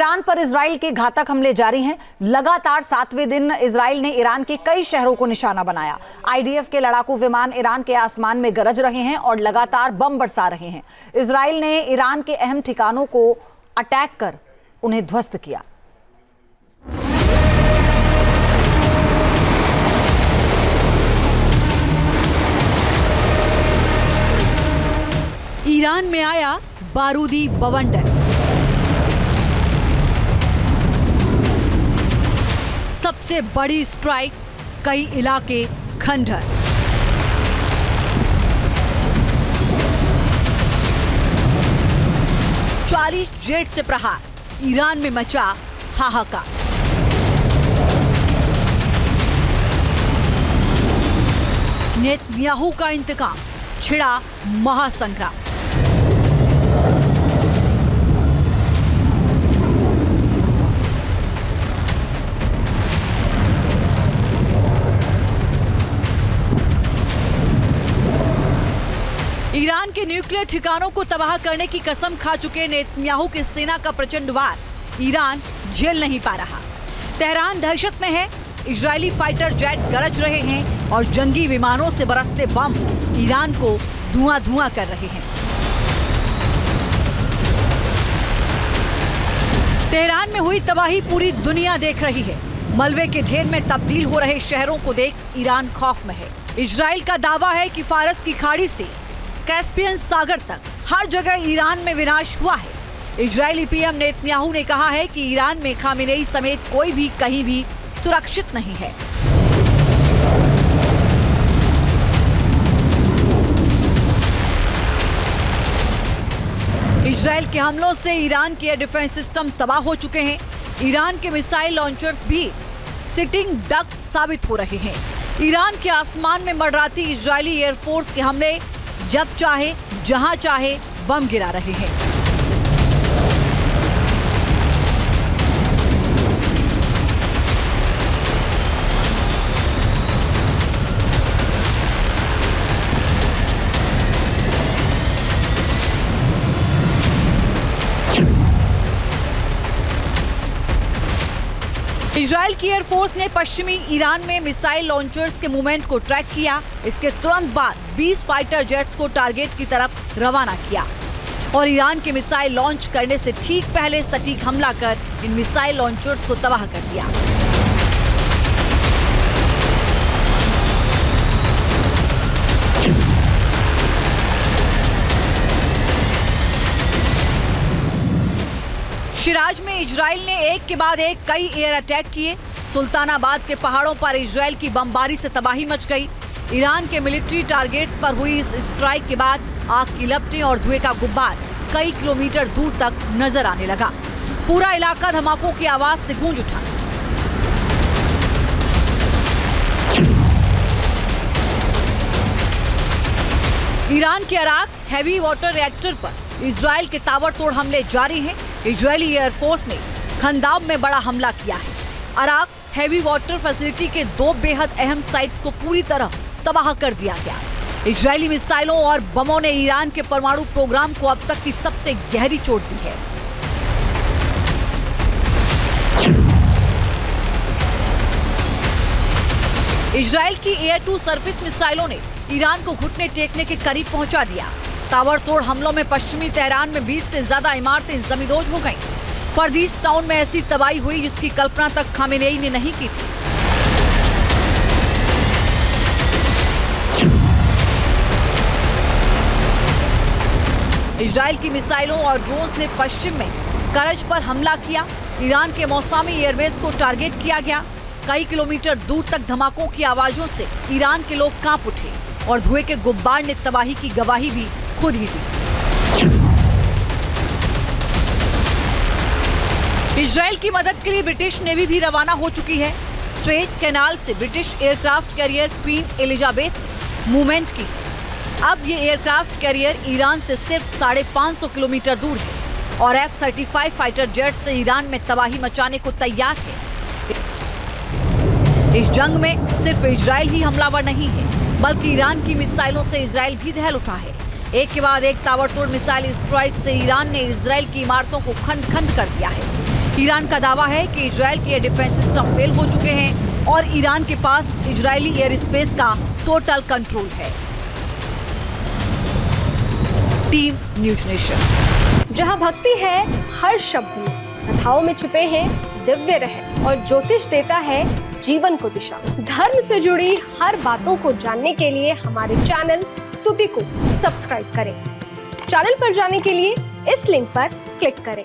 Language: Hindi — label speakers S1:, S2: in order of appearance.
S1: ईरान पर इजराइल के घातक हमले जारी हैं। लगातार 7वें दिन इजराइल ने ईरान के कई शहरों को निशाना बनाया। आईडीएफ के लड़ाकू विमान ईरान के आसमान में गरज रहे हैं और लगातार बम बरसा रहे हैं। इजराइल ने ईरान के अहम ठिकानों को अटैक कर उन्हें ध्वस्त किया।
S2: ईरान में आया बारूदी बवंडर। सबसे बड़ी स्ट्राइक, कई इलाके खंडहर। चालीस जेट से प्रहार, ईरान में मचा हाहाकार। नेतन्याहू का इंतकाम, छिड़ा महासंग्राम। ईरान के न्यूक्लियर ठिकानों को तबाह करने की कसम खा चुके नेतन्याहू की सेना का प्रचंड वार ईरान झेल नहीं पा रहा। तेहरान दहशत में है, इजरायली फाइटर जेट गरज रहे हैं और जंगी विमानों से बरसते बम ईरान को धुआं धुआं कर रहे हैं। तेहरान में हुई तबाही पूरी दुनिया देख रही है। मलबे के ढेर में तब्दील हो रहे शहरों को देख ईरान खौफ में है। इजराइल का दावा है कि फारस की खाड़ी से कैस्पियन सागर तक हर जगह ईरान में विनाश हुआ है। इजरायली पीएम नेतन्याहू ने कहा है कि ईरान में खामेनेई समेत कोई भी कहीं भी सुरक्षित नहीं है। इजरायल के हमलों से ईरान के एयर डिफेंस सिस्टम तबाह हो चुके हैं। ईरान के मिसाइल लॉन्चर्स भी सिटिंग डक साबित हो रहे हैं। ईरान के आसमान में मंडराती इजरायली एयरफोर्स के हमले जब चाहे जहां चाहे बम गिरा रहे हैं। इजरायल की एयरफोर्स ने पश्चिमी ईरान में मिसाइल लॉन्चर्स के मूवमेंट को ट्रैक किया। इसके तुरंत बाद 20 फाइटर जेट्स को टारगेट की तरफ रवाना किया और ईरान के मिसाइल लॉन्च करने से ठीक पहले सटीक हमला कर इन मिसाइल लॉन्चर्स को तबाह कर दिया। शिराज में इजराइल ने एक के बाद एक कई एयर अटैक किए। सुल्तानाबाद के पहाड़ों पर इजराइल की बमबारी से तबाही मच गई। ईरान के मिलिट्री टारगेट्स पर हुई इस स्ट्राइक के बाद आग की लपटें और धुएं का गुब्बार कई किलोमीटर दूर तक नजर आने लगा। पूरा इलाका धमाकों की आवाज से गूंज उठा। ईरान के अराक हैवी वाटर रिएक्टर पर इजराइल के ताबड़तोड़ हमले जारी हैं। इजरायली एयरफोर्स ने खंदाब में बड़ा हमला किया है। अराक हैवी वाटर फैसिलिटी के 2 बेहद अहम साइट्स को पूरी तरह तबाह कर दिया गया। इजरायली मिसाइलों और बमों ने ईरान के परमाणु प्रोग्राम को अब तक की सबसे गहरी चोट दी है। इजरायल की एयर टू सरफेस मिसाइलों ने ईरान को घुटने टेकने के करीब पहुंचा दिया। ताबड़तोड़ हमलों में पश्चिमी तेहरान में 20 से ज्यादा इमारतें जमींदोज हो गईं। फर्दीस टाउन में ऐसी तबाही हुई जिसकी कल्पना तक खामेनेई ने नहीं की थी। इजरायल की मिसाइलों और ड्रोन्स ने पश्चिम में करज पर हमला किया। ईरान के मौसामी एयरबेस को टारगेट किया गया। कई किलोमीटर दूर तक धमाकों की आवाजों से ईरान के लोग कांप उठे और धुएं के गुब्बार ने तबाही की गवाही भी खुद ही दी। इजरायल की मदद के लिए ब्रिटिश नेवी भी रवाना हो चुकी है। स्वेज कैनाल से British aircraft carrier queen Elizabeth movement की। अब ये एयरक्राफ्ट कैरियर ईरान से सिर्फ 550 किलोमीटर दूर है और F-35 फाइटर जेट से ईरान में तबाही मचाने को तैयार है। इस जंग में सिर्फ इजरायल ही हमलावर नहीं है, बल्कि ईरान की मिसाइलों से इजरायल भी दहल उठा है। एक के बाद एक ताबड़तोड़ मिसाइल स्ट्राइक से ईरान ने इजरायल की इमारतों को खंड खंड कर दिया है। ईरान का दावा है कि इजराइल के डिफेंस सिस्टम फेल हो चुके हैं और ईरान के पास इजरायली एयर स्पेस का टोटल कंट्रोल है। Team news nation.
S3: जहां भक्ति है हर शब्द में, कथाओं में छिपे हैं दिव्य रहस्य और ज्योतिष देता है जीवन को दिशा। धर्म से जुड़ी हर बातों को जानने के लिए हमारे चैनल स्तुति को सब्सक्राइब करें। चैनल पर जाने के लिए इस लिंक पर क्लिक करें।